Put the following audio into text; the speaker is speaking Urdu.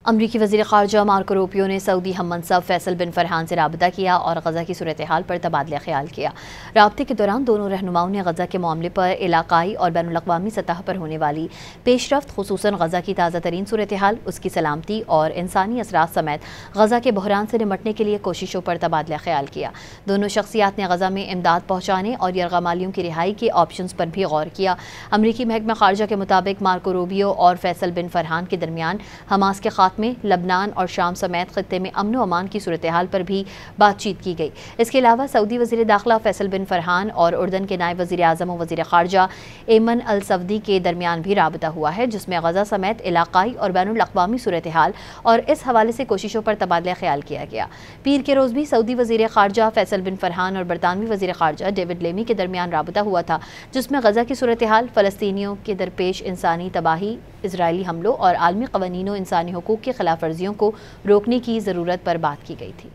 امریکی وزیر خارجہ مارکو روبیو نے سعودی ہم منصب فیصل بن فرحان سے رابطہ کیا اور غزہ کی صورتحال پر تبادلہ خیال کیا۔ رابطے کے دوران دونوں رہنماؤں نے غزہ کے معاملے پر علاقائی اور بین الاقوامی سطح پر ہونے والی پیش رفت، خصوصاً غزہ کی تازہ ترین صورتحال، اس کی سلامتی اور انسانی اثرات سمیت غزہ کے بحران سے نمٹنے کے لیے کوششوں پر تبادلہ خیال کیا۔ دونوں شخصیات نے غزہ میں امداد پہنچانے اور یرغمالیوں کی رہائی کے آپشنز پر بھی غور کیا۔ امریکی محکمہ خارجہ کے مطابق مارکو روبیو اور فیصل بن فرحان کے درمیان حماس کے خاتمے، لبنان اور شام سمیت خطے میں امن و امان کی صورتحال پر بھی بات چیت کی گئی۔ اس کے علاوہ سعودی وزیر داخلہ فیصل بن فرحان اور اردن کے نائب وزیر اعظم و وزیر خارجہ ایمن السودی کے درمیان بھی رابطہ ہوا ہے، جس میں غزہ سمیت علاقائی اور بین الاقوامی صورتحال اور اس حوالے سے کوششوں پر تبادلہ خیال کیا گیا۔ پیر کے روز بھی سعودی وزیر خارجہ فیصل بن فرحان اور برطانوی وزیر خارجہ ڈیوڈ لیمی کے درمیان رابطہ ہوا تھا، جس میں غزہ کی صورتحال، فلسطینیوں کے درپیش انسانی تباہی، اسرائیلی حملوں اور عالمی قوانین و انسانی حقوق کی خلاف ورزیوں کو روکنے کی ضرورت پر بات کی گئی تھی۔